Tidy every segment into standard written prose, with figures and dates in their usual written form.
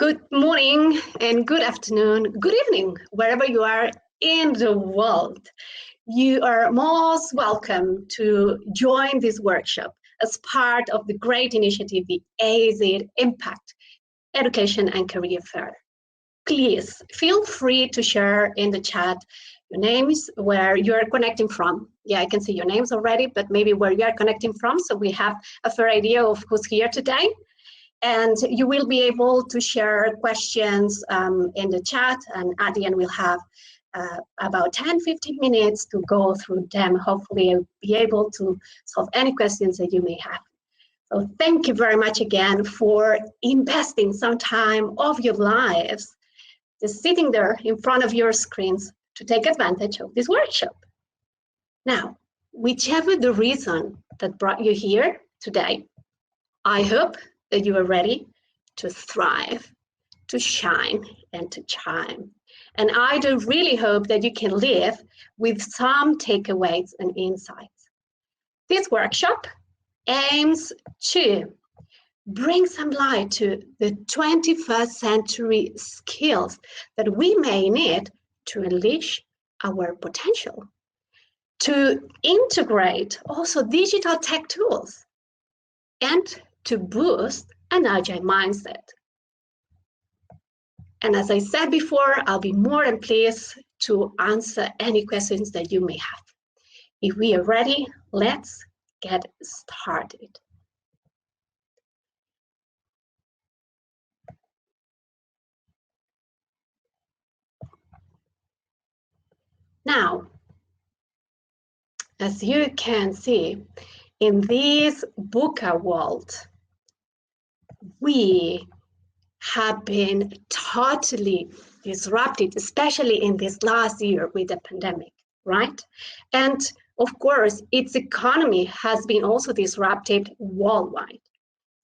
Good morning and good afternoon, good evening, wherever you are in the world. You are most welcome to join this workshop as part of the great initiative, the AZ Impact Education and Career Fair. Please feel free to share in the chat your names, where you're connecting from. Yeah, I can see your names already, but maybe where you are connecting from, so we have a fair idea of who's here today. And you will be able to share questions in the chat, and at the end we'll have about 10-15 minutes to go through them. Hopefully I'll be able to solve any questions that you may have. So thank you very much again for investing some time of your lives just sitting there in front of your screens to take advantage of this workshop. Now, whichever the reason that brought you here today, I hope that you are ready to thrive, to shine, and to chime. And I do really hope that you can live with some takeaways and insights. This workshop aims to bring some light to the 21st century skills that we may need to unleash our potential, to integrate also digital tech tools, and to boost an agile mindset. And as I said before, I'll be more than pleased to answer any questions that you may have. If we are ready, let's get started. Now, as you can see, in this VUCA world, we have been totally disrupted, especially in this last year with the pandemic, right? And of course, its economy has been also disrupted worldwide,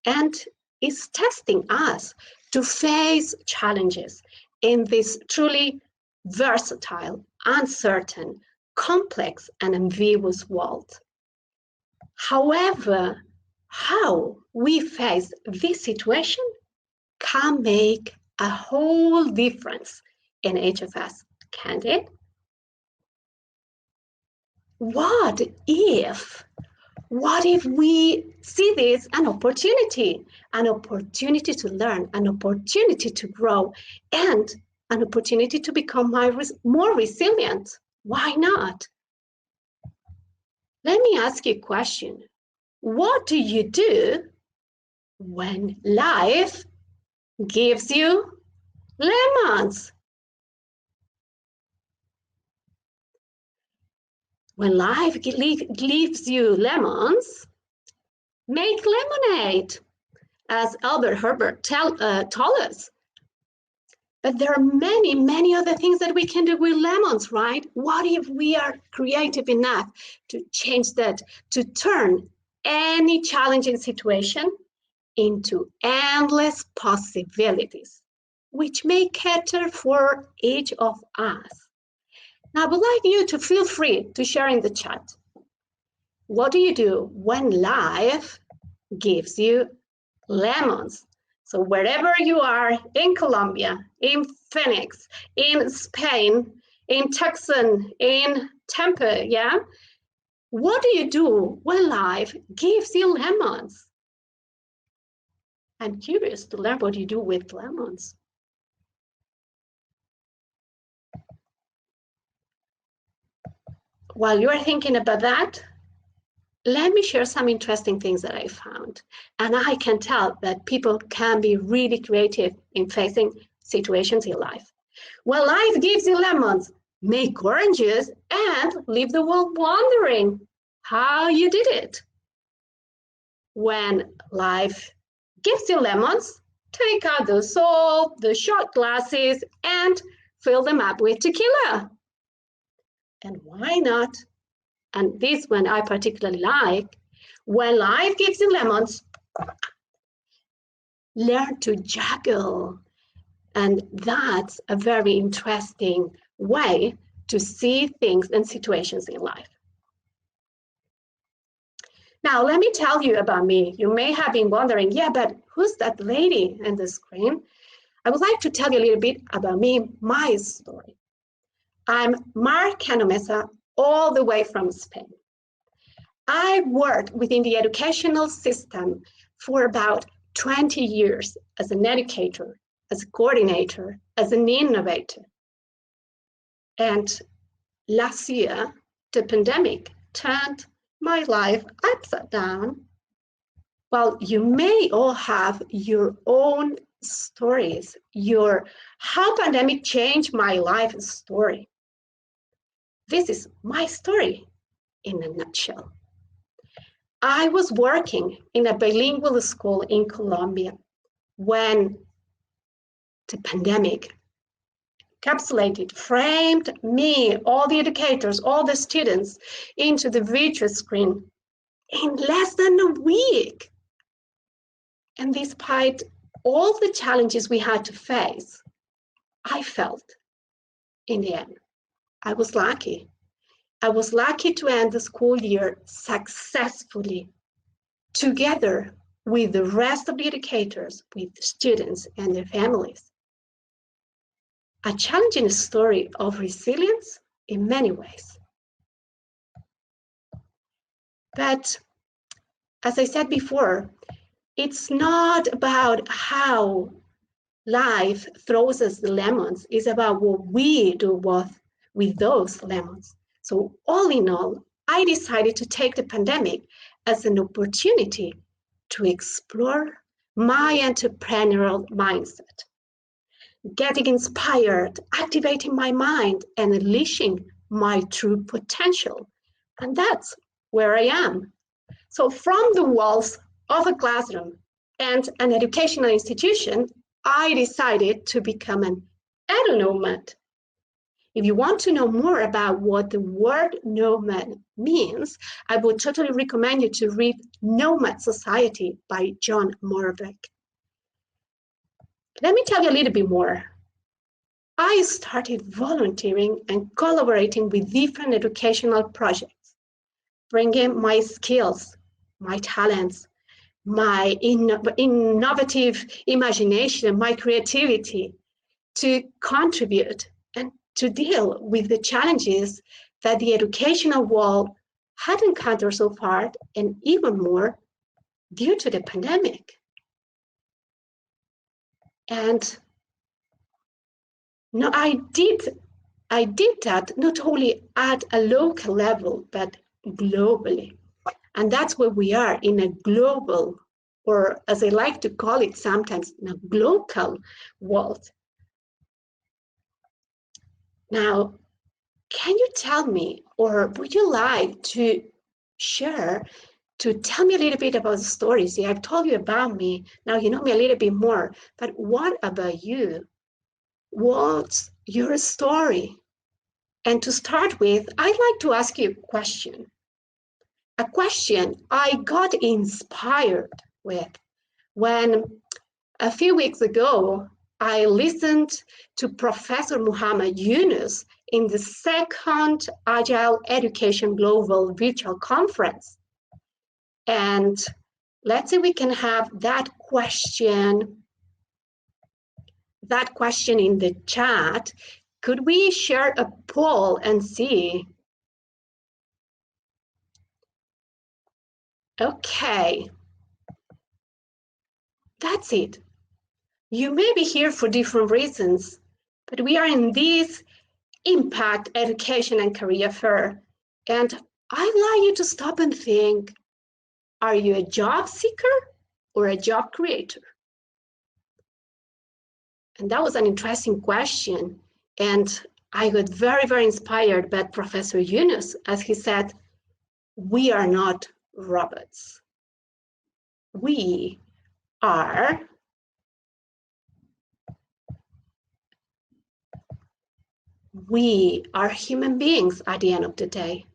and is testing us to face challenges in this truly versatile, uncertain, complex, and ambiguous world. However, how we face this situation can make a whole difference in each of us, can't it? What if we see this an opportunity to learn, an opportunity to grow, and an opportunity to become more resilient? Why not? Let me ask you a question. What do you do when life gives you lemons? When life gives you lemons, make lemonade, as Albert Herbert told us. But there are many, many other things that we can do with lemons, right? What if we are creative enough to change that, to turn any challenging situation into endless possibilities, which may cater for each of us? Now, I would like you to feel free to share in the chat. What do you do when life gives you lemons? So wherever you are, in Colombia, in Phoenix, in Spain, in Tucson, in Tampa, yeah? What do you do when life gives you lemons? I'm curious to learn what you do with lemons. While you're thinking about that, let me share some interesting things that I found. And I can tell that people can be really creative in facing situations in life. When life gives you lemons, make oranges and leave the world wondering how you did it. When life gives you lemons, take out the salt, the shot glasses, and fill them up with tequila. And why not? And this one I particularly like. When life gives you lemons, learn to juggle. And that's a very interesting way to see things and situations in life. Now, let me tell you about me. You may have been wondering, yeah, but who's that lady in the screen? I would like to tell you a little bit about me, my story. I'm Cano, all the way from Spain. I worked within the educational system for about 20 years as an educator, as a coordinator, as an innovator. And last year, the pandemic turned my life upside down. Well, you may all have your own stories, your how pandemic changed my life story. This is my story in a nutshell. I was working in a bilingual school in Colombia when the pandemic encapsulated, framed me, all the educators, all the students into the virtual screen in less than a week. And despite all the challenges we had to face, I felt in the end, I was lucky. I was lucky to end the school year successfully, together with the rest of the educators, with the students and their families. A challenging story of resilience in many ways. But as I said before, it's not about how life throws us the lemons, it's about what we do with those lemons. So all in all, I decided to take the pandemic as an opportunity to explore my entrepreneurial mindset, getting inspired, activating my mind, and unleashing my true potential. And that's where I am. So from the walls of a classroom and an educational institution, I decided to become an eduknowmad. If you want to know more about what the word nomad means, I would totally recommend you to read Nomad Society by John Morbeck. Let me tell you a little bit more. I started volunteering and collaborating with different educational projects, bringing my skills, my talents, my innovative imagination, my creativity to contribute and to deal with the challenges that the educational world had encountered so far, and even more due to the pandemic. And no, I did that not only at a local level, but globally. And that's where we are, in a global, or as I like to call it sometimes, in a global world. Now, can you tell me, or would you like to share, to tell me a little bit about the stories? See, I've told you about me, now you know me a little bit more, but what about you? What's your story? And to start with, I'd like to ask you a question I got inspired with when a few weeks ago, I listened to Professor Muhammad Yunus in the second Agile Education Global Virtual Conference. And let's see if we can have that question in the chat. Could we share a poll and see? Okay, that's it. You may be here for different reasons, but we are in this Impact Education and Career Fair. And I'd like you to stop and think, are you a job seeker or a job creator? And that was an interesting question. And I got very, very inspired by Professor Yunus, as he said, we are not robots. We are human beings at the end of the day.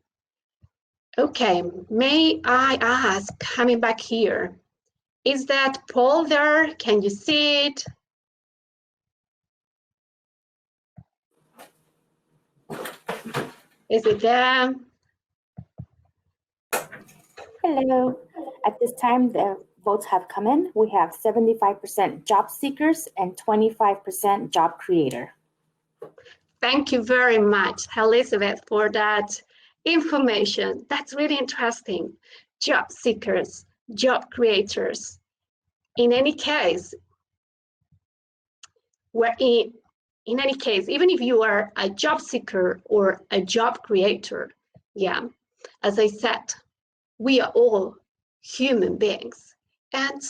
Okay, may I ask, coming back here, is that poll there? Can you see it? Is it there? Hello. At this time, the votes have come in. We have 75% job seekers and 25% job creator. Thank you very much, Elizabeth, for that information. That's really interesting. Job seekers, job creators. In any case, even if you are a job seeker or a job creator, yeah, as I said, we are all human beings. And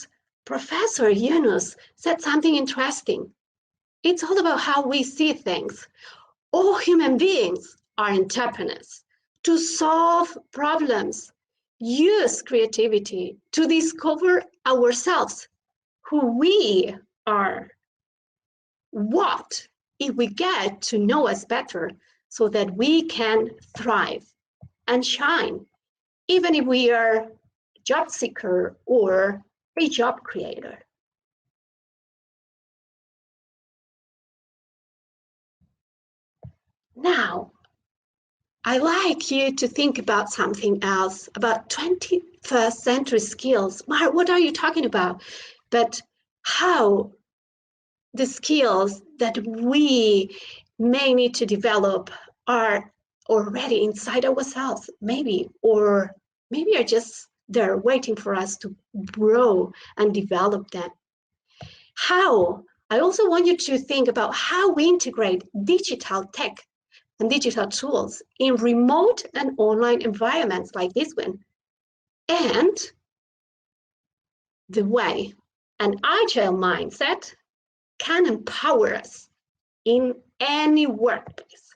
Professor Yunus said something interesting. It's all about how we see things. All human beings are entrepreneurs to solve problems, use creativity to discover ourselves, who we are. What if we get to know us better so that we can thrive and shine, even if we are a job seeker or a job creator? Now, I like you to think about something else, about 21st century skills. Mark, what are you talking about? But how the skills that we may need to develop are already inside ourselves, maybe, or maybe are just there waiting for us to grow and develop them. How? I also want you to think about how we integrate digital tech and digital tools in remote and online environments like this one, and the way an agile mindset can empower us in any workplace.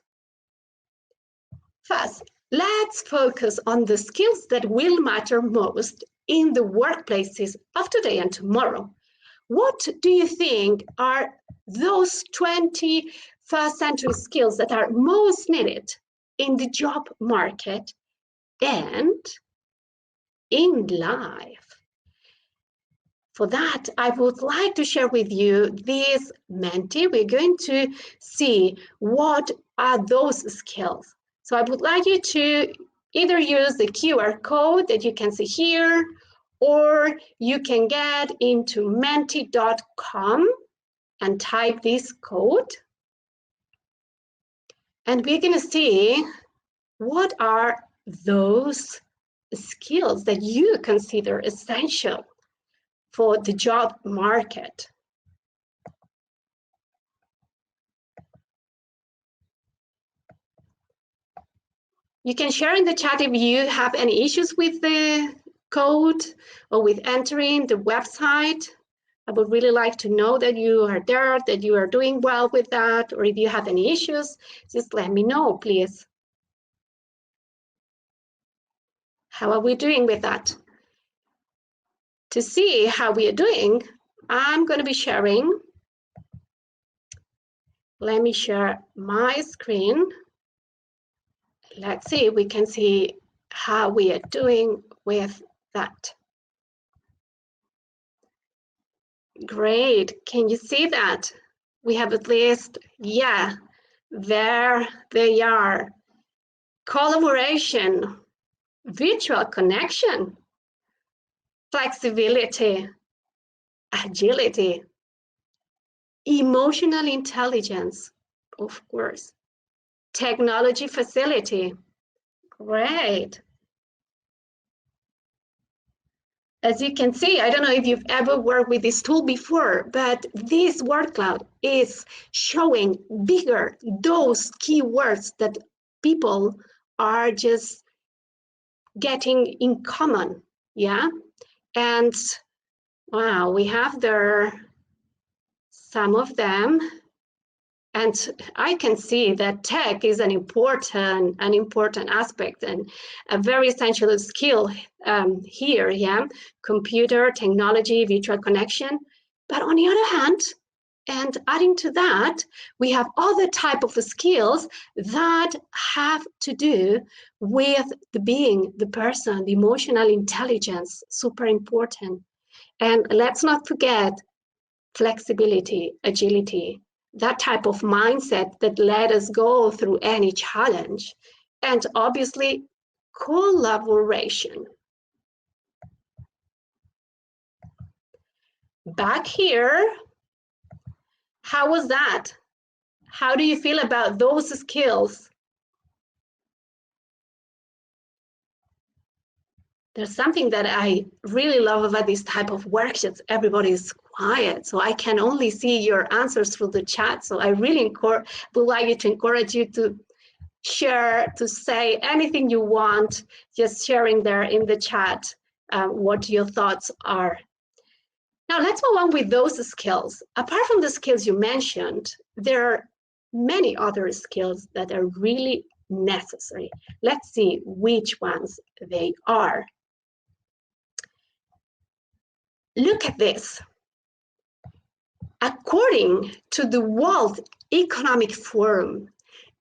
First, let's focus on the skills that will matter most in the workplaces of today and tomorrow. What do you think are those 21st century skills that are most needed in the job market and in life? For that, I would like to share with you this Menti. We're going to see what are those skills. So I would like you to either use the QR code that you can see here, or you can get into menti.com and type this code. And we're going to see what are those skills that you consider essential for the job market. You can share in the chat if you have any issues with the code or with entering the website. I would really like to know that you are there, that you are doing well with that, or if you have any issues, just let me know, please. How are we doing with that? To see how we are doing, I'm going to be sharing. Let me share my screen. Let's see if we can see how we are doing with that. Great. Can you see that? We have at least, yeah, there they are. Collaboration, virtual connection, flexibility, agility, emotional intelligence, of course, technology facility. Great. As you can see, I don't know if you've ever worked with this tool before, but this word cloud is showing bigger those keywords that people are just getting in common, yeah? And wow, we have there some of them. And I can see that tech is an important aspect and a very essential skill here, yeah? Computer, technology, virtual connection. But on the other hand, and adding to that, we have other type of skills that have to do with the being, the person, the emotional intelligence, super important. And let's not forget flexibility, agility, that type of mindset that let us go through any challenge, and obviously collaboration. back here. How was that? How do you feel about those skills? There's something that I really love about this type of workshops. Everybody is quiet, so I can only see your answers through the chat. So I really would like to encourage you to share, to say anything you want, just sharing there in the chat what your thoughts are. Now let's move on with those skills. Apart from the skills you mentioned, there are many other skills that are really necessary. Let's see which ones they are. Look at this. According to the World Economic Forum,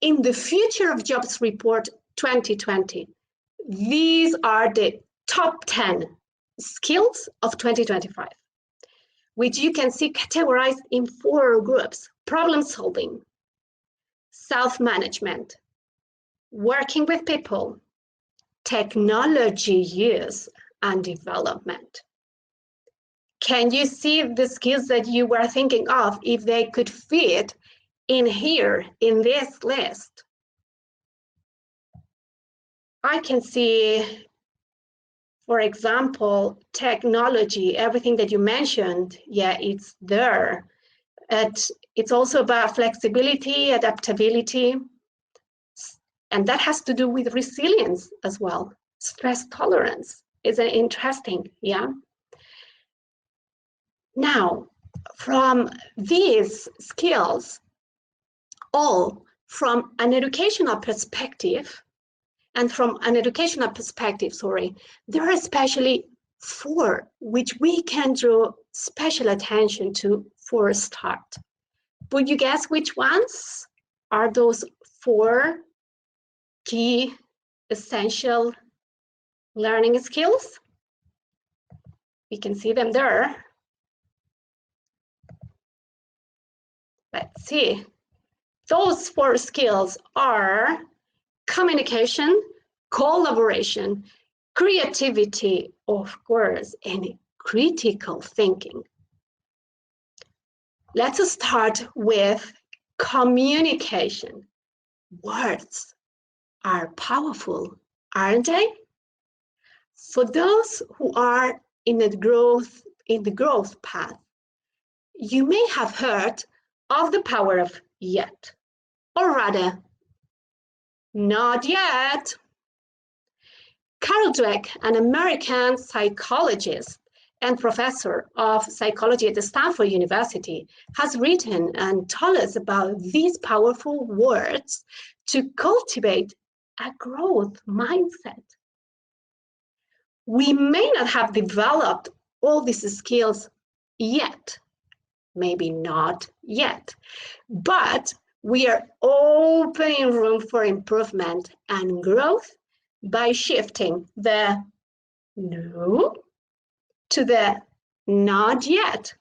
in the Future of Jobs Report 2020, these are the top 10 skills of 2025, which you can see categorized in 4 groups: problem solving, self-management, working with people, technology use, and development. Can you see the skills that you were thinking of if they could fit in here in this list? I can see, for example, technology, everything that you mentioned, yeah, it's there. It's also about flexibility, adaptability, and that has to do with resilience as well. Stress tolerance is interesting, yeah? Now, from these skills, all from an educational perspective, there are especially 4 which we can draw special attention to for a start. Would you guess which ones are those 4 key essential learning skills? We can see them there. Let's see. Those 4 skills are communication, collaboration, creativity, of course, and critical thinking. Let's start with communication. Words are powerful, aren't they? For those who are in the growth path, you may have heard of the power of yet, or rather, not yet. Carol Dweck, an American psychologist and professor of psychology at the Stanford University, has written and told us about these powerful words to cultivate a growth mindset. We may not have developed all these skills yet, maybe not yet, but we are opening room for improvement and growth by shifting the no to the not yet.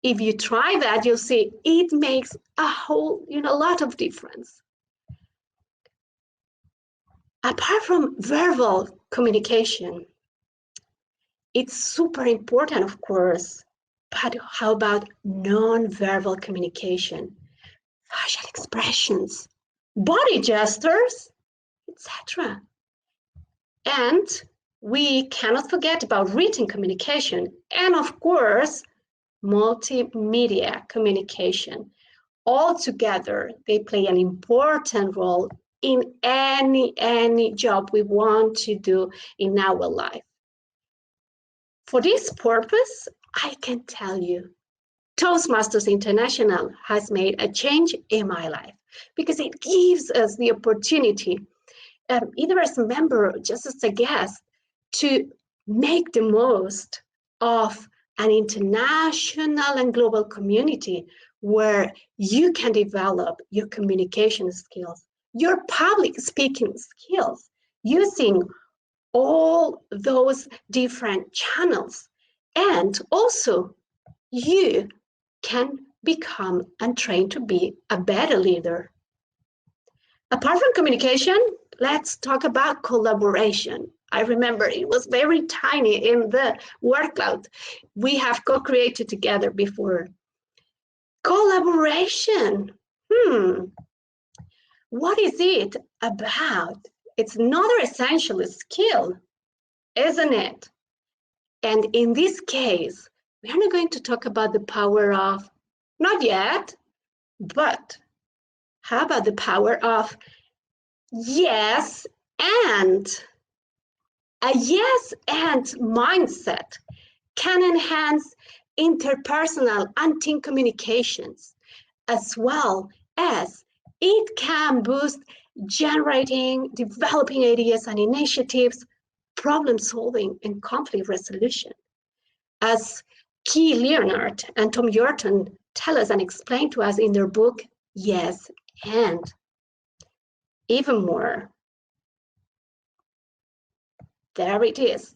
If you try that, you'll see it makes a lot of difference. Apart from verbal communication, it's super important, of course, but how about non-verbal communication? Facial expressions, body gestures, etc. And we cannot forget about written communication and, of course, multimedia communication. All together, they play an important role in any job we want to do in our life. For this purpose, I can tell you, Toastmasters International has made a change in my life because it gives us the opportunity, either as a member or just as a guest, to make the most of an international and global community where you can develop your communication skills, your public speaking skills, using all those different channels. And also, you can become and train to be a better leader. Apart from communication, let's talk about collaboration. I remember it was very tiny in the word cloud we have co-created together before. Collaboration. What is it about? It's another essential skill, isn't it? And in this case, we are not going to talk about the power of, not yet, but how about the power of yes and? A yes and mindset can enhance interpersonal and team communications, as well as it can boost generating, developing ideas and initiatives, problem solving, and conflict resolution. As Key Leonard and Tom Yorton tell us and explain to us in their book, Yes and. Even more, there it is.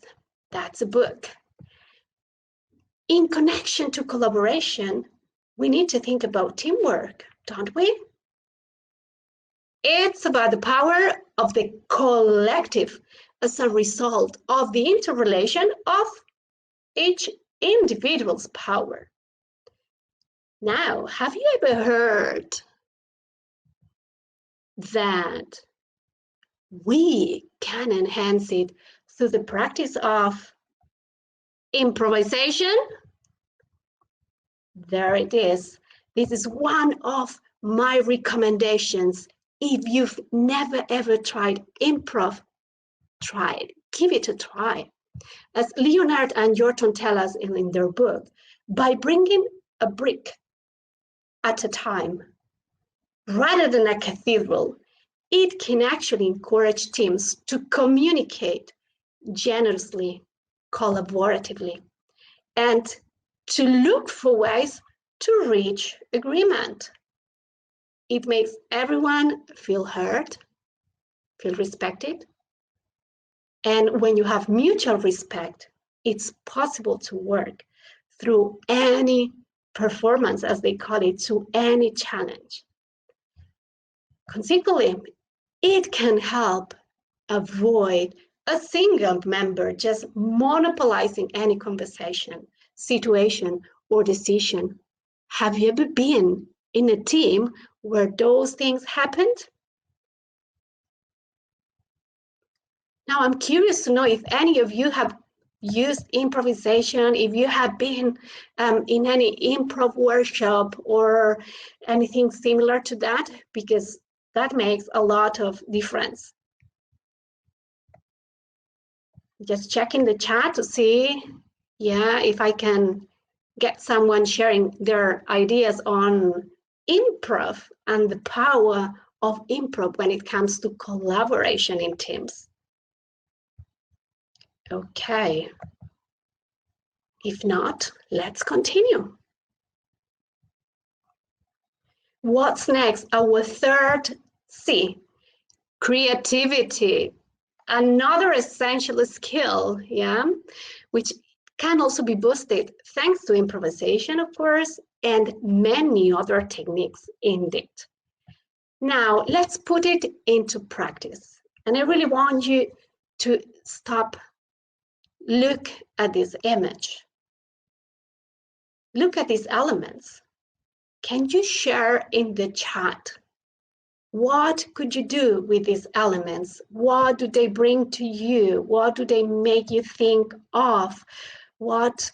That's a book. In connection to collaboration, we need to think about teamwork, don't we? It's about the power of the collective as a result of the interrelation of each individual's power. Now, have you ever heard that we can enhance it through the practice of improvisation? There it is. This is one of my recommendations. If you've never ever tried improv, try it. Give it a try. As Leonard and Yorton tell us in their book, by bringing a brick at a time, rather than a cathedral, it can actually encourage teams to communicate generously, collaboratively, and to look for ways to reach agreement. It makes everyone feel heard, feel respected. And when you have mutual respect, it's possible to work through any performance, as they call it, to any challenge. Consequently, it can help avoid a single member just monopolizing any conversation, situation, or decision. Have you ever been in a team where those things happened? Now, I'm curious to know if any of you have used improvisation, if you have been in any improv workshop or anything similar to that, because that makes a lot of difference. Just checking the chat to see, yeah, if I can get someone sharing their ideas on improv and the power of improv when it comes to collaboration in teams. Okay. If not, let's continue. What's next? Our third C, creativity. Another essential skill, yeah, which can also be boosted thanks to improvisation, of course, and many other techniques indeed. Now, let's put it into practice. And I really want you to stop, look at this image. Look at these elements. Can you share in the chat? What could you do with these elements? What do they bring to you? What do they make you think of? What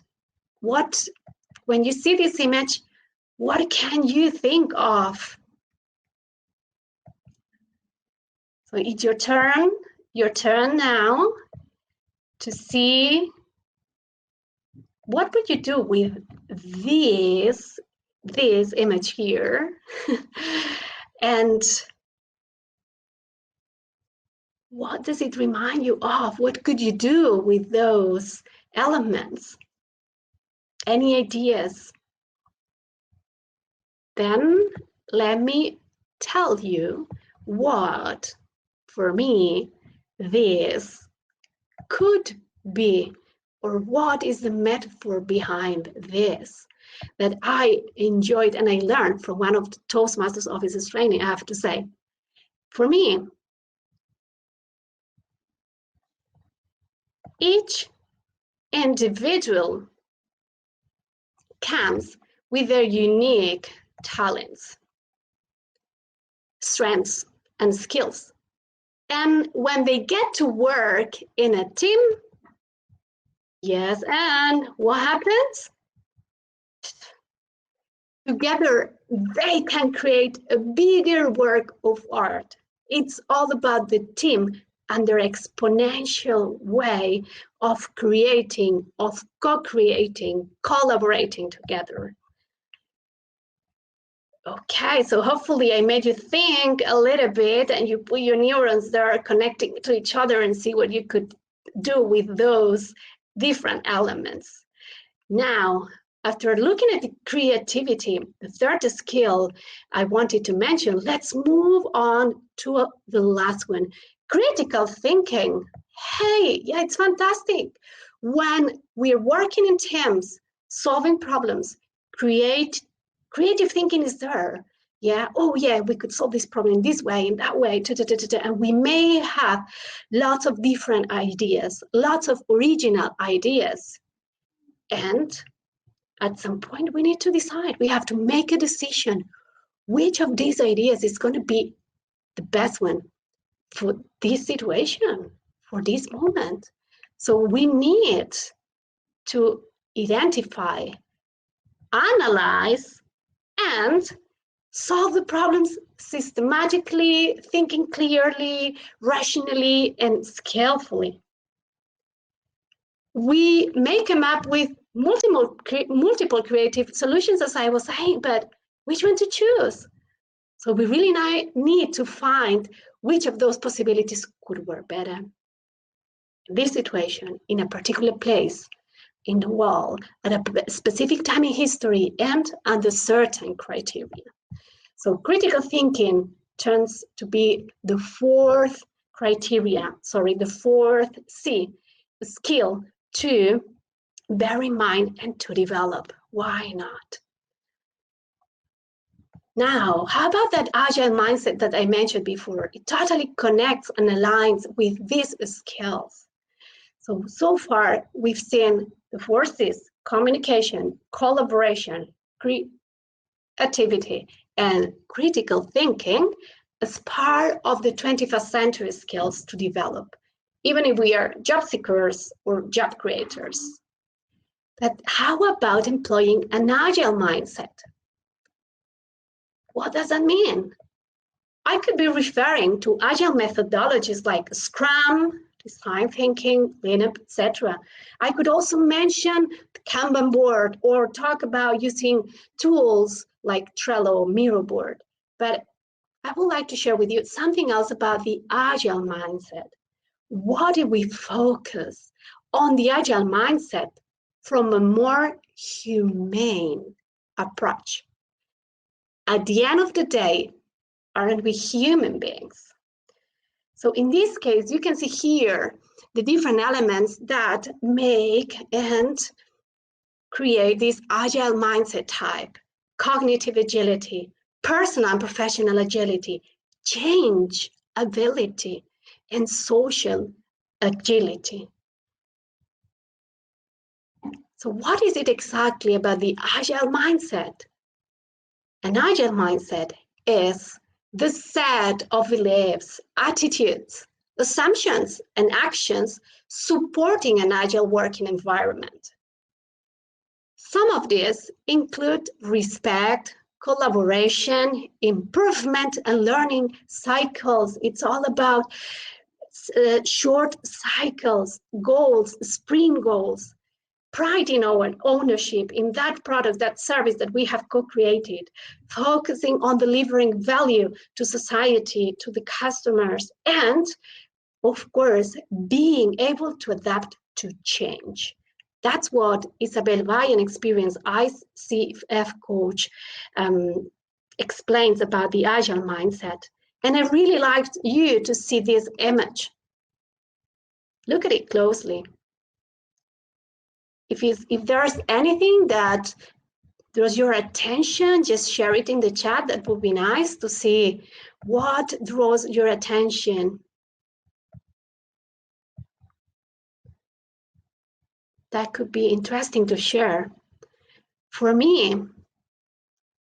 when you see this image, what can you think of? So it's your turn now to see what would you do with this image here. And what does it remind you of? What could you do with those elements? Any ideas? Then let me tell you what, for me, this could be, or what is the metaphor behind this that I enjoyed and I learned from one of the Toastmasters officers training, I have to say. For me, Each individual comes with their unique talents, strengths, and skills. And when they get to work in a team, yes, and what happens? Together, they can create a bigger work of art. It's all about the team and their exponential way of creating, of co-creating, collaborating together. Okay, so hopefully I made you think a little bit and you put your neurons there connecting to each other and see what you could do with those different elements. Now, after looking at the creativity, the third skill I wanted to mention, let's move on to the last one, critical thinking. Hey, yeah, it's fantastic. When we're working in teams, solving problems, creative thinking is there. Yeah, oh yeah, we could solve this problem in this way, in that way, and we may have lots of different ideas, lots of original ideas. And at some point, we need to decide. We have to make a decision. Which of these ideas is going to be the best one for this situation, for this moment? So we need to identify, analyze, and solve the problems systematically, thinking clearly, rationally, and skillfully. We may come up with multiple creative solutions, as I was saying, but which one to choose? So we really need to find which of those possibilities could work better in this situation, in a particular place in the world, at a specific time in history, and under certain criteria. So critical thinking turns to be the fourth C, skill to bear in mind and to develop. Why not? Now, how about that agile mindset that I mentioned before? It totally connects and aligns with these skills. So far, we've seen the four C's: communication, collaboration, creativity, and critical thinking as part of the 21st century skills to develop, even if we are job seekers or job creators. But how about employing an agile mindset? What does that mean? I could be referring to agile methodologies like Scrum, design thinking, Lean, etc. I could also mention the Kanban board or talk about using tools like Trello, Miro board. But I would like to share with you something else about the agile mindset. What if we focus on the agile mindset from a more humane approach? At the end of the day, aren't we human beings? So in this case, you can see here the different elements that make and create this agile mindset type: cognitive agility, personal and professional agility, change ability, and social agility. So what is it exactly about the agile mindset? An agile mindset is the set of beliefs, attitudes, assumptions, and actions supporting an agile working environment. Some of these include respect, collaboration, improvement, and learning cycles. It's all about short cycles, goals, sprint goals, pride in our ownership in that product, that service that we have co-created, focusing on delivering value to society, to the customers, and of course, being able to adapt to change. That's what Isabel Valle, an experienced ICF coach, explains about the agile mindset. And I really liked you to see this image. Look at it closely. If there's anything that draws your attention, just share it in the chat. That would be nice to see what draws your attention. that could be interesting to share. For me,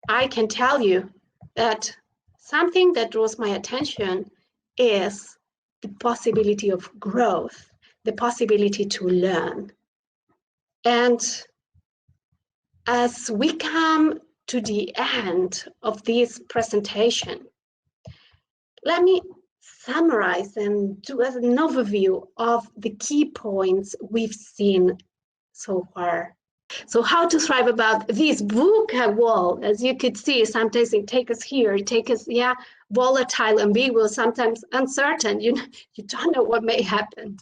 I can tell you that something that draws my attention is the possibility of growth, the possibility to learn. And as we come to the end of this presentation, let me summarize and do an overview of the key points we've seen so far. So how to thrive about this VUCA wall, as you could see, sometimes it takes us here, it takes us, volatile, ambiguous, sometimes uncertain. You don't know what may happen.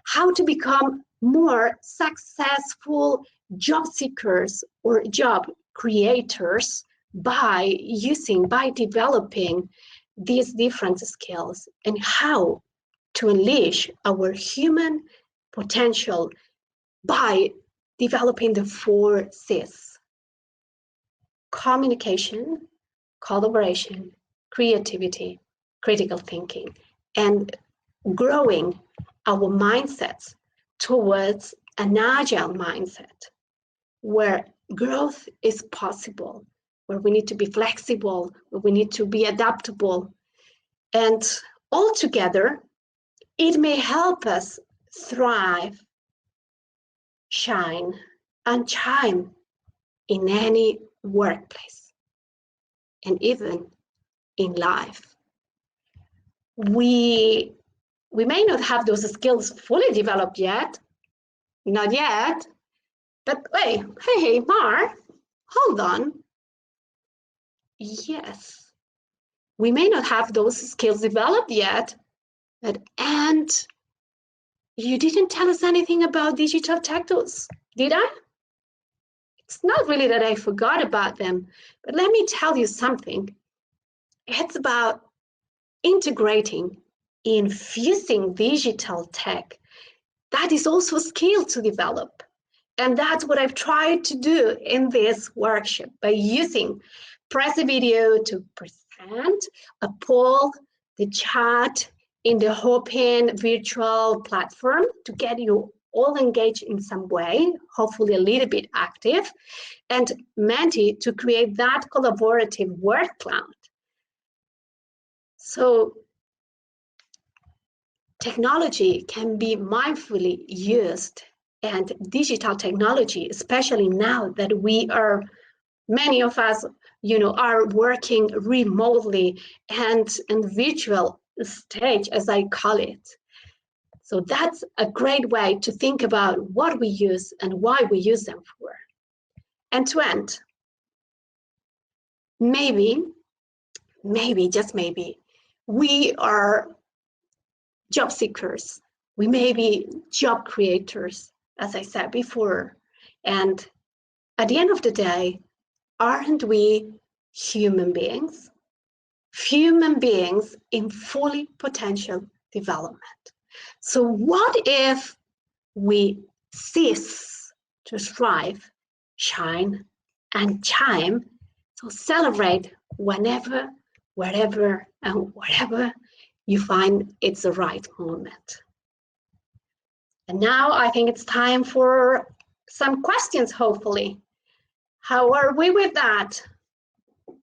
How to become more successful job seekers or job creators by developing these different skills, and how to unleash our human potential by developing the 4 Cs: communication, collaboration, creativity, critical thinking, and growing our mindsets towards an agile mindset where growth is possible, where we need to be flexible, where we need to be adaptable. And altogether, it may help us thrive, shine, and chime in any workplace, and even in life. We may not have those skills fully developed yet, not yet, but wait, hey, Mar, hold on. Yes, we may not have those skills developed yet, and you didn't tell us anything about digital tech tools, did I? It's not really that I forgot about them, but let me tell you something. It's about integrating, infusing digital tech. That is also a skill to develop. And that's what I've tried to do in this workshop by using Press a Video to present a poll, the chat in the open virtual platform to get you all engaged in some way, hopefully a little bit active, and Menti to create that collaborative word cloud. So technology can be mindfully used, and digital technology, especially now that many of us, are working remotely and virtual stage, as I call it. So that's a great way to think about what we use and why we use them for. And to end, maybe, just maybe, we are job seekers. We may be job creators, as I said before. And at the end of the day, aren't we human beings? Human beings in fully potential development. So what if we cease to strive, shine, and chime? So celebrate whenever, wherever, and wherever you find it's the right moment. And now I think it's time for some questions, hopefully. How are we with that? I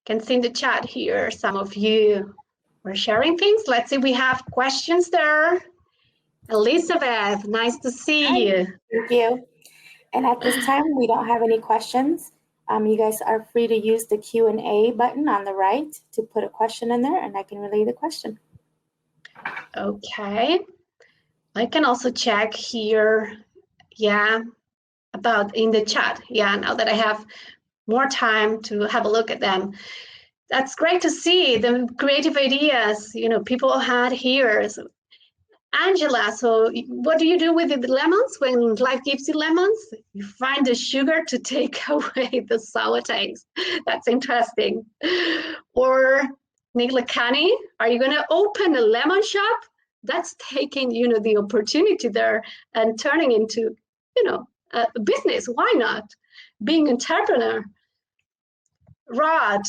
can see in the chat here, some of you were sharing things. Let's see, we have questions there. Elizabeth, nice to see you. Thank you. And at this time, we don't have any questions. You guys are free to use the Q&A button on the right to put a question in there, and I can relay the question. Okay. I can also check here, about in the chat. Now that I have more time to have a look at them. That's great to see the creative ideas, people had here. So, Angela, so what do you do with the lemons when life gives you lemons? You find the sugar to take away the sour taste. That's interesting. Or Niglakani, are you going to open a lemon shop? That's taking, the opportunity there and turning into, a business. Why not? Being an entrepreneur. Rod,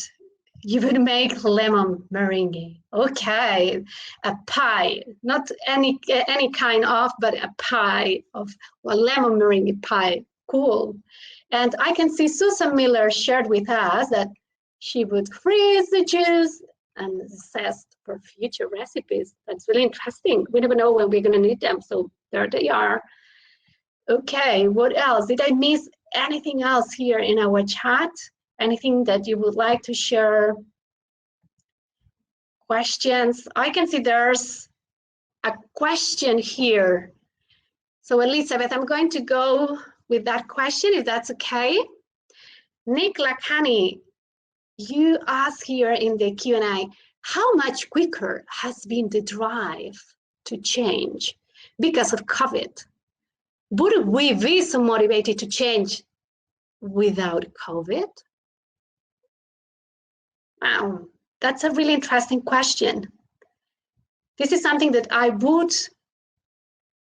You would make lemon meringue. Okay, a pie, not any kind of, but a pie of lemon meringue pie. Cool. And I can see Susan Miller shared with us that she would freeze the juice and zest for future recipes. That's really interesting. We never know when we're going to need them, so there they are. Okay, what else? Did I miss anything else here in our chat? Anything that you would like to share? Questions? I can see there's a question here. So Elizabeth, I'm going to go with that question, if that's okay. Nick Lacani, you ask here in the Q&A, how much quicker has been the drive to change because of COVID? Would we be so motivated to change without COVID? Wow, that's a really interesting question. This is something that I would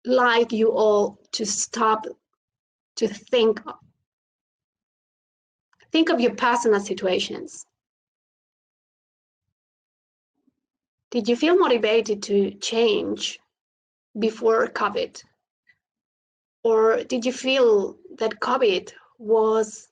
like you all to stop to think of your personal situations. Did you feel motivated to change before COVID? Or did you feel that COVID was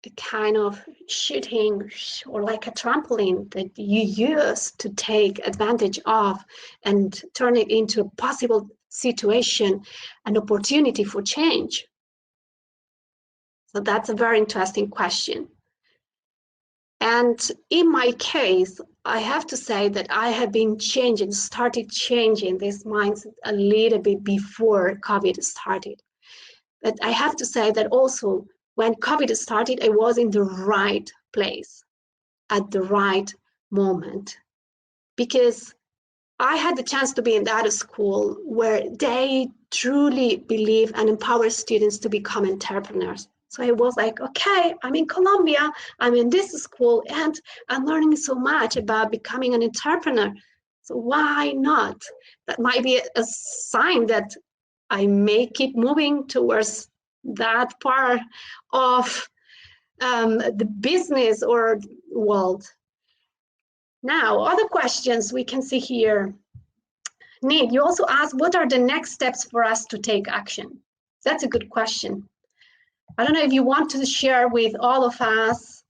a kind of shooting or like a trampoline that you used to take advantage of and turn it into a possible situation, an opportunity for change? So that's a very interesting question. And in my case, I have to say that I have been started changing this mindset a little bit before COVID started. But I have to say that also when COVID started, I was in the right place at the right moment, because I had the chance to be in that school where they truly believe and empower students to become entrepreneurs. So I was like, okay, I'm in Colombia, I'm in this school, and I'm learning so much about becoming an entrepreneur. So why not? That might be a sign that I may keep moving towards that part of the business or world. Now, other questions we can see here. Nick, you also asked, what are the next steps for us to take action? That's a good question. I don't know if you want to share with all of us.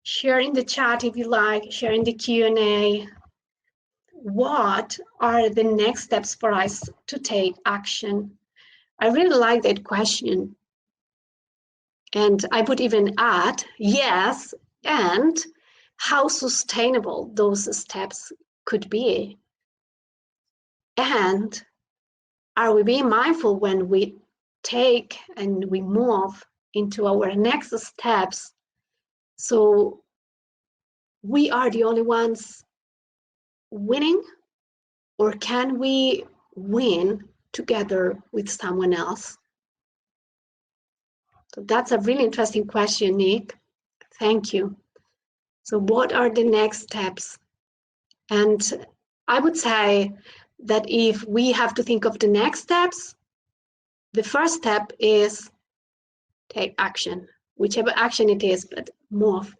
Share in the chat if you like, share in the Q&A. What are the next steps for us to take action? I really like that question. And I would even add, yes, and how sustainable those steps could be. And are we being mindful when we take and we move into our next steps? So we are the only ones winning, or can we win together with someone else? So that's a really interesting question, Nick. Thank you. So what are the next steps? And I would say that if we have to think of the next steps, the first step is take action, whichever action it is, but move.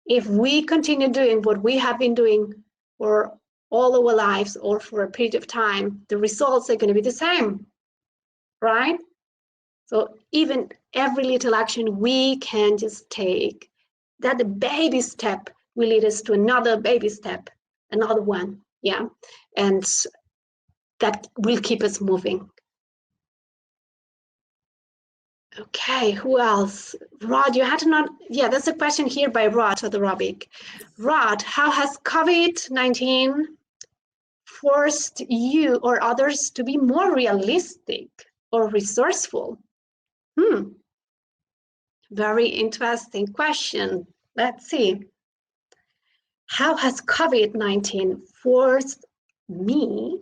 If we continue doing what we have been doing for all our lives or for a period of time, the results are going to be the same, right? So even every little action we can just take, that the baby step will lead us to another baby step, another one, yeah, and that will keep us moving. Okay, who else? Rod, you had to not, yeah, there's a question here by Rod or the Robic. Rod, how has COVID-19 forced you or others to be more realistic or resourceful? Very interesting question. Let's see. How has COVID-19 forced me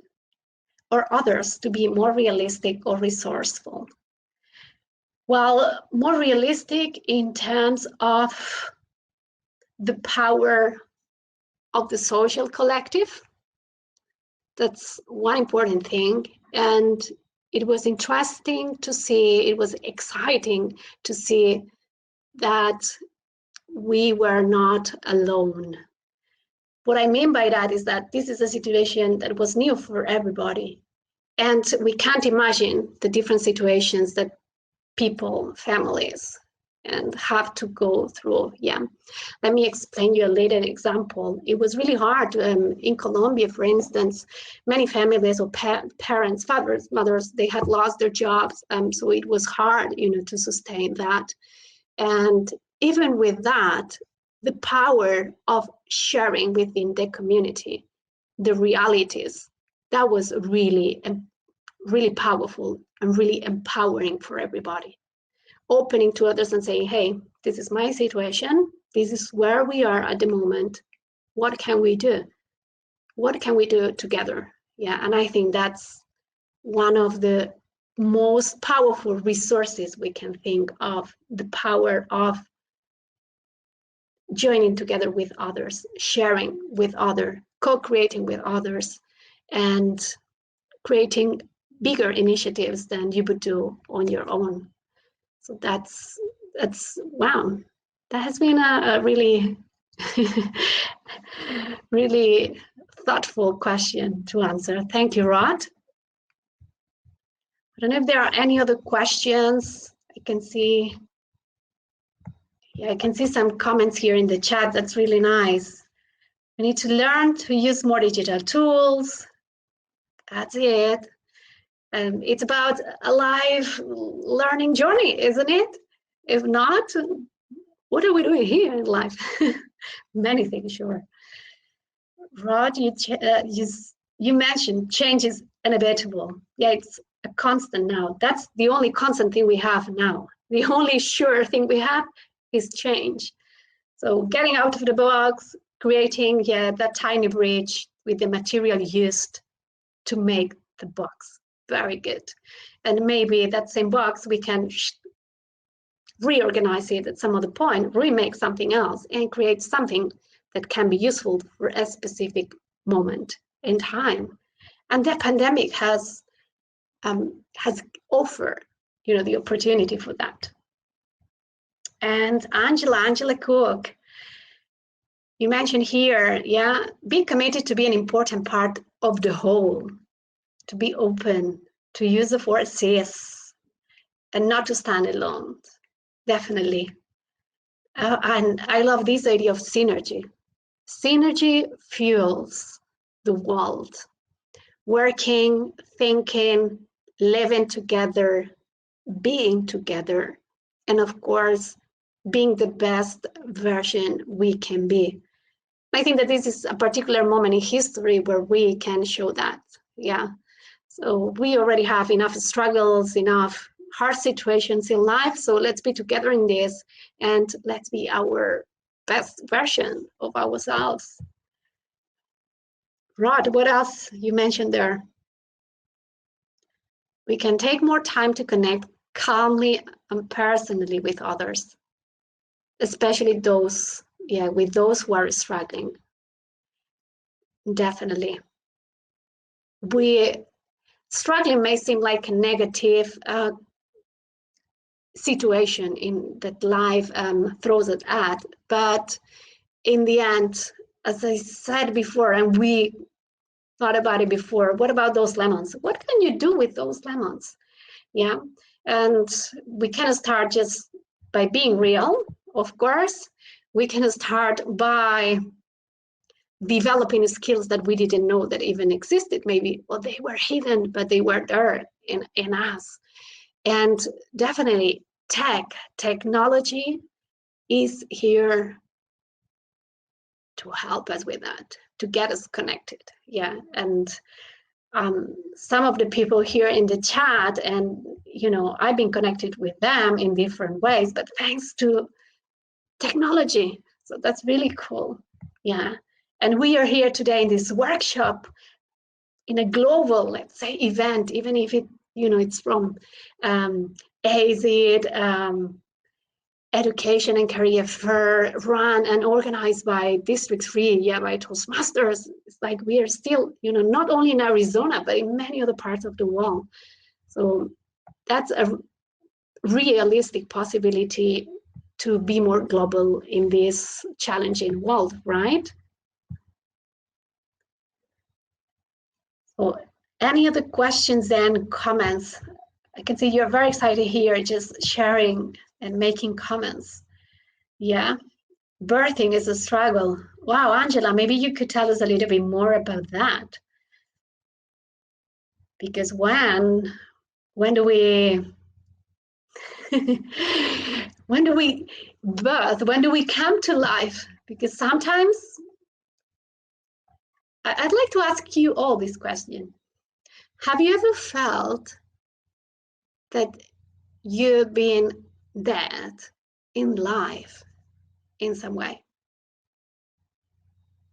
or others to be more realistic or resourceful? Well, more realistic in terms of the power of the social collective. That's one important thing. And it was interesting to see, it was exciting to see that we were not alone. What I mean by that is that this is a situation that was new for everybody. And we can't imagine the different situations that people, families, and have to go through. Yeah, let me explain you a little example. It was really hard in Colombia, for instance. Many families or parents, fathers, mothers, they had lost their jobs, so it was hard, to sustain that. And even with that, the power of sharing within the community, the realities, that was really, really powerful and really empowering for everybody. Opening to others and saying, hey, this is my situation. This is where we are at the moment. What can we do? What can we do together? Yeah, and I think that's one of the most powerful resources we can think of, the power of joining together with others, sharing with others, co-creating with others, and creating bigger initiatives than you would do on your own. So that's wow. That has been a really, really thoughtful question to answer. Thank you, Rod. I don't know if there are any other questions. I can see some comments here in the chat. That's really nice. We need to learn to use more digital tools. That's it. It's about a life learning journey, isn't it? If not, what are we doing here in life? Many things, sure. Rod, you mentioned change is inevitable. Yeah, it's a constant now. That's the only constant thing we have now. The only sure thing we have is change. So getting out of the box, creating that tiny bridge with the material used to make the box. Very good. And maybe that same box, we can reorganize it at some other point, remake something else, and create something that can be useful for a specific moment in time. And the pandemic has offered, the opportunity for that. And Angela Cook, you mentioned here, being committed to be an important part of the whole, to be open, to use the forces, and not to stand alone. Definitely. And I love this idea of synergy. Synergy fuels the world. Working, thinking, living together, being together, and of course, being the best version we can be. I think that this is a particular moment in history where we can show that. Yeah. So we already have enough struggles, enough hard situations in life. So let's be together in this and let's be our best version of ourselves. Rod, what else you mentioned there? We can take more time to connect calmly and personally with others, especially those, with those who are struggling. Definitely. Struggling may seem like a negative situation in that life throws it at, but in the end, as I said before, and we thought about it before, what about those lemons? What can you do with those lemons? Yeah, and we can start just by being real, of course. We can start by developing skills that we didn't know that even existed. Maybe, well, they were hidden, but they were there in us. And definitely technology is here to help us with that, to get us connected. Yeah, and some of the people here in the chat, and I've been connected with them in different ways, but thanks to technology. So that's really cool. Yeah, and we are here today in this workshop in a global, let's say, event, even if it's from AZ, Education and Career Fair, run and organized by District 3, by Toastmasters. It's like we are still, not only in Arizona, but in many other parts of the world. So that's a realistic possibility to be more global in this challenging world, right? So any other questions and comments? I can see you're very excited here, just sharing and making comments. Yeah, birthing is a struggle. Wow, Angela, maybe you could tell us a little bit more about that. Because when do we when do we birth? When do we come to life? Because sometimes I'd like to ask you all this question. Have you ever felt that you've been dead in life in some way?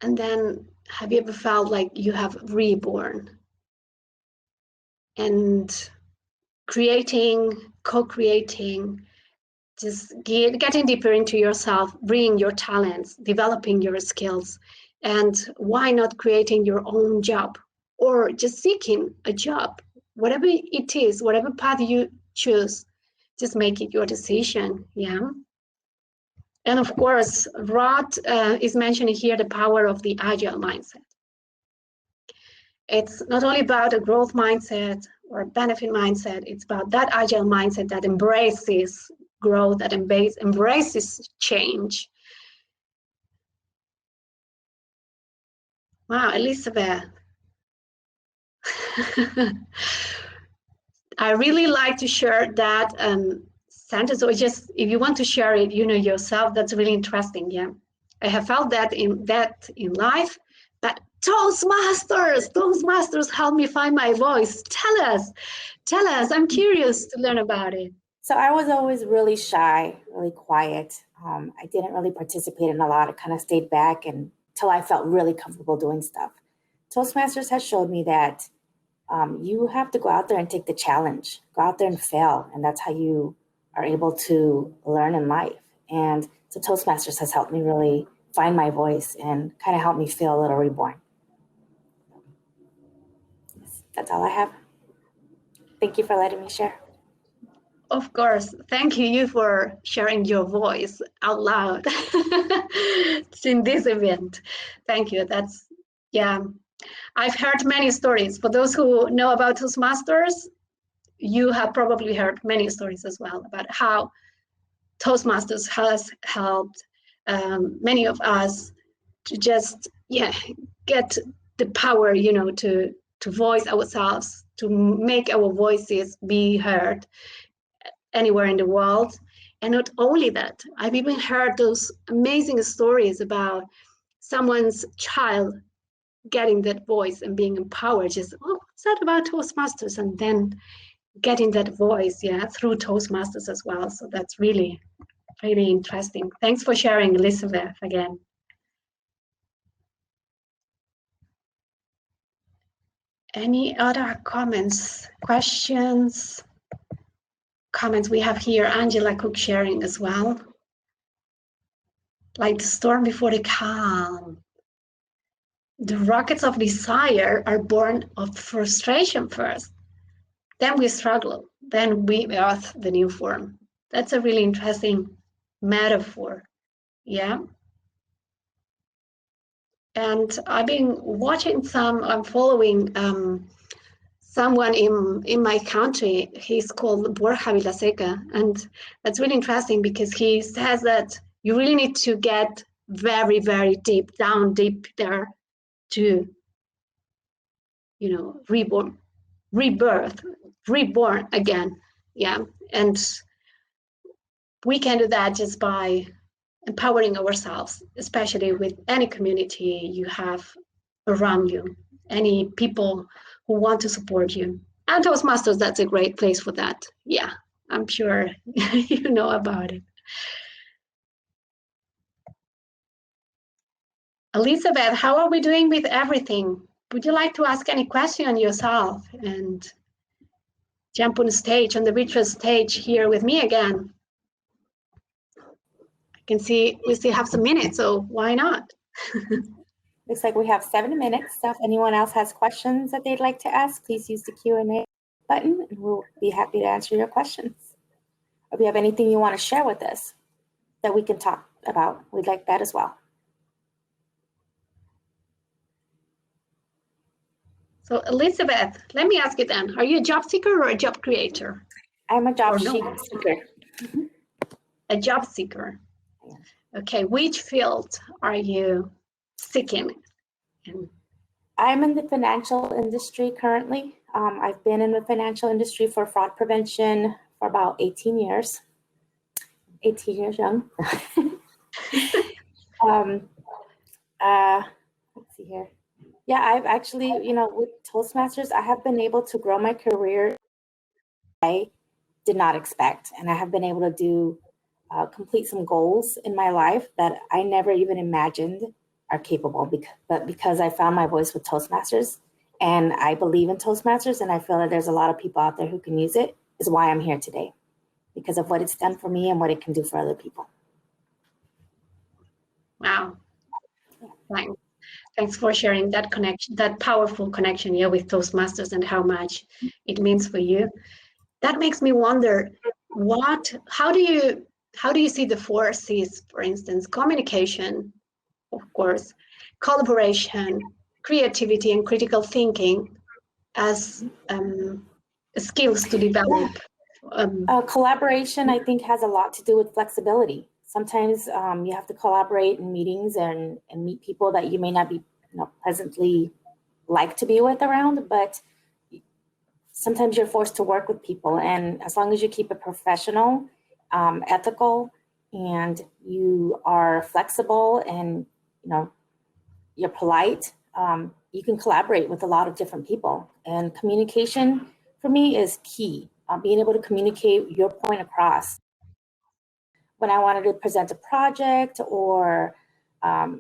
And then have you ever felt like you have reborn and creating, co-creating, just getting deeper into yourself, bringing your talents, developing your skills, and why not creating your own job or just seeking a job, whatever it is, whatever path you choose, just make it your decision. Yeah. And of course, Rod is mentioning here the power of the Agile mindset. It's not only about a growth mindset or a benefit mindset, it's about that Agile mindset that embraces growth, that embraces change. Wow, Elizabeth. I really like to share that sentence, or just if you want to share it, yourself, that's really interesting. Yeah, I have felt that in life, but Toastmasters help me find my voice. Tell us, I'm curious to learn about it. So I was always really shy, really quiet. I didn't really participate in a lot. I kind of stayed back until I felt really comfortable doing stuff. Toastmasters has showed me that you have to go out there and take the challenge, go out there and fail. And that's how you are able to learn in life. And so Toastmasters has helped me really find my voice and kind of helped me feel a little reborn. That's all I have. Thank you for letting me share. Of course. Thank you for sharing your voice out loud in this event. Thank you. I've heard many stories. For those who know about Toastmasters, you have probably heard many stories as well about how Toastmasters has helped many of us to just get the power, to voice ourselves, to make our voices be heard anywhere in the world. And not only that, I've even heard those amazing stories about someone's child getting that voice and being empowered. Just, what's that about Toastmasters? And then getting that voice, through Toastmasters as well. So that's really, really interesting. Thanks for sharing, Elizabeth, again. Any other comments, questions? Comments we have here, Angela Cook sharing as well. Like the storm before the calm. The rockets of desire are born of frustration first. Then we struggle. Then we birth the new form. That's a really interesting metaphor. Yeah. And I've been watching I'm following someone in my country. He's called Borja Vilaseca. And that's really interesting because he says that you really need to get very, very deep there to, reborn again. Yeah. And we can do that just by empowering ourselves, especially with any community you have around you, any people who want to support you. And Toastmasters, that's a great place for that. Yeah, I'm sure you know about it. Elizabeth, how are we doing with everything? Would you like to ask any question yourself and jump on stage, on the virtual stage here with me again? I can see we still have some minutes, so why not? Looks like we have 7 minutes. So if anyone else has questions that they'd like to ask, please use the Q&A button and we'll be happy to answer your questions. Or if you have anything you want to share with us. that we can talk about. We'd like that as well. So Elizabeth, let me ask you then, are you a job seeker or a job creator? I'm a job no? seeker. A job seeker. Yeah. Okay, which field are you seeking? I'm in the financial industry currently. I've been in the financial industry for fraud prevention for about 18 years. 18 years young. Let's see here. Yeah, I've actually, with Toastmasters, I have been able to grow my career I did not expect. And I have been able to do, complete some goals in my life that I never even imagined are capable, but because I found my voice with Toastmasters, and I believe in Toastmasters, and I feel that there's a lot of people out there who can use it, is why I'm here today, because of what it's done for me and what it can do for other people. Wow. Thanks for sharing that connection, that powerful connection, with Toastmasters and how much it means for you. That makes me wonder, how do you see the 4 C's, for instance, communication, of course, collaboration, creativity, and critical thinking as skills to develop? Collaboration, I think, has a lot to do with flexibility. Sometimes you have to collaborate in meetings and meet people that you may not be pleasantly like to be with around, but sometimes you're forced to work with people. And as long as you keep it professional, ethical, and you are flexible and you're polite, you can collaborate with a lot of different people. And communication for me is key. Being able to communicate your point across. When I wanted to present a project or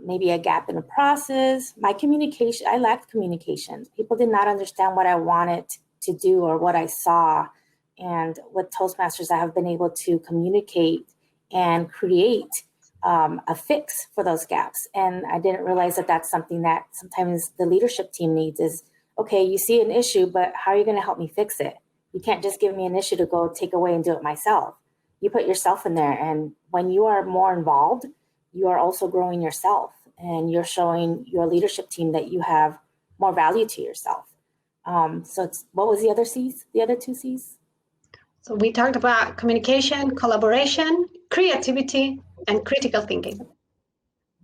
maybe a gap in the process, I lacked communication. People did not understand what I wanted to do or what I saw. And with Toastmasters, I have been able to communicate and create a fix for those gaps. And I didn't realize that that's something that sometimes the leadership team needs is, okay, you see an issue, but how are you going to help me fix it? You can't just give me an issue to go take away and do it myself. You put yourself in there. And when you are more involved, you are also growing yourself and you're showing your leadership team that you have more value to yourself. So what was the other C's, the other 2 C's? So we talked about communication, collaboration, creativity, and critical thinking.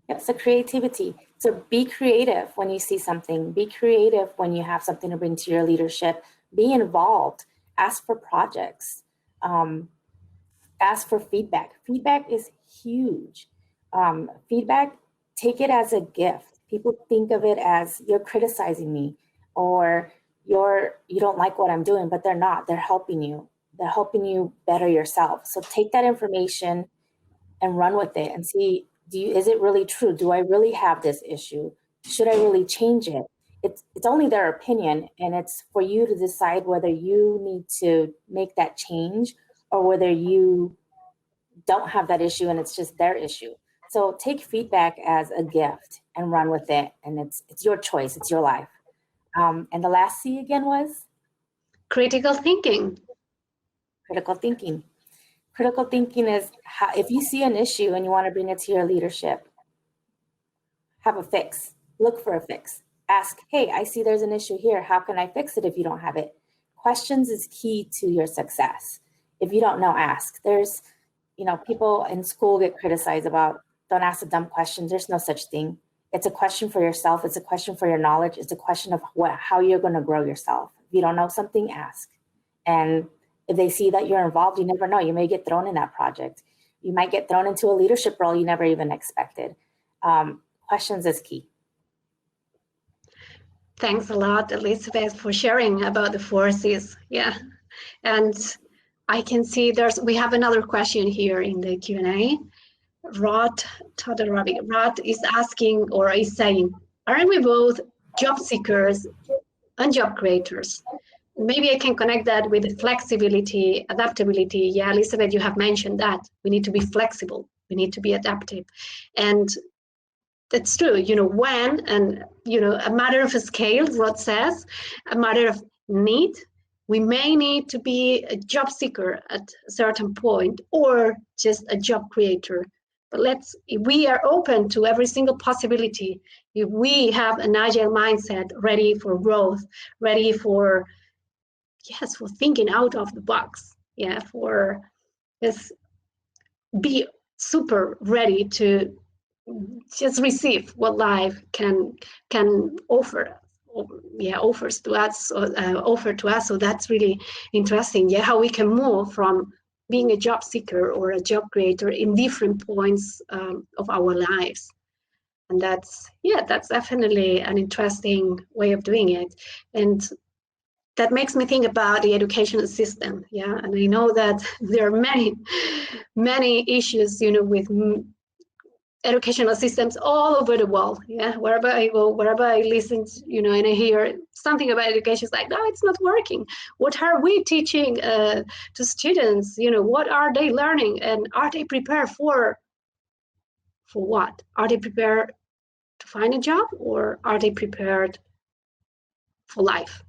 Yep, so creativity. So be creative when you see something. Be creative when you have something to bring to your leadership. Be involved. Ask for projects. Ask for feedback. Feedback is huge. Feedback, take it as a gift. People think of it as you're criticizing me or you don't like what I'm doing, but they're not. They're helping you. They're helping you better yourself. So take that information and run with it and see, is it really true? Do I really have this issue? Should I really change it? It's only their opinion, and it's for you to decide whether you need to make that change or whether you don't have that issue and it's just their issue. So take feedback as a gift and run with it. And it's your choice. It's your life. And the last C again was? Critical thinking. Critical thinking. Critical thinking is if you see an issue and you want to bring it to your leadership, have a fix. Look for a fix. Ask, hey, I see there's an issue here. How can I fix it if you don't have it? Questions is key to your success. If you don't know, ask. There's, people in school get criticized about, don't ask a dumb question. There's no such thing. It's a question for yourself. It's a question for your knowledge. It's a question of how you're going to grow yourself. If you don't know something, ask. And if they see that you're involved, you never know. You may get thrown in that project. You might get thrown into a leadership role you never even expected. Questions is key. Thanks a lot, Elizabeth, for sharing about the 4 C's. Yeah, and I can see we have another question here in the Q&A. Rod is asking or is saying, aren't we both job seekers and job creators? Maybe I can connect that with the flexibility, adaptability. Yeah, Elizabeth, you have mentioned that. We need to be flexible. We need to be adaptive. And that's true, when, and, a matter of a scale, Rod says, a matter of need, we may need to be a job seeker at a certain point or just a job creator But if we are open to every single possibility, if we have an agile mindset ready for growth, ready for, yes, for thinking out of the box, yeah, for just be super ready to just receive what life can offer, offers to us, offer to us. So that's really interesting. Yeah, how we can move from being a job seeker or a job creator in different points of our lives. And that's definitely an interesting way of doing it. And that makes me think about the educational system. Yeah, and I know that there are many issues, with educational systems all over the world. Yeah, wherever I go, wherever I listen, and I hear something about education, it's like, no, it's not working. What are we teaching to students? What are they learning, and are they prepared for what? Are they prepared to find a job, or are they prepared for life?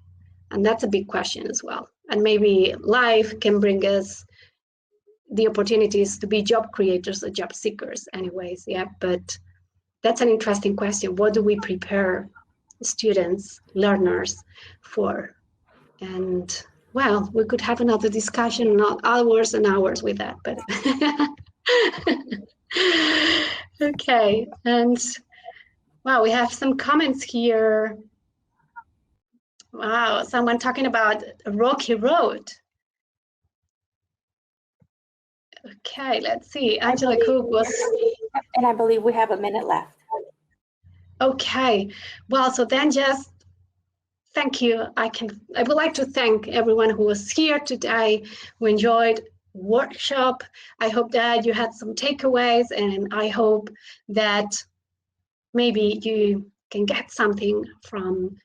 And that's a big question as well. And maybe life can bring us the opportunities to be job creators or job seekers anyways. Yeah, but that's an interesting question. What do we prepare students, learners for? And well, we could have another discussion, not hours and hours with that, but okay. And wow, we have some comments here. Wow, someone talking about a rocky road. Okay, let's see. Angela Cook was... And I believe we have a minute left. Okay, well, so then just thank you. I would like to thank everyone who was here today, who enjoyed workshop. I hope that you had some takeaways, and I hope that maybe you can get something from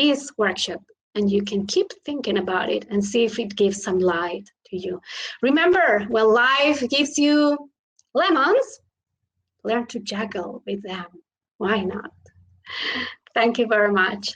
this workshop, and you can keep thinking about it and see if it gives some light to you. Remember, when life gives you lemons, learn to juggle with them. Why not? Thank you very much.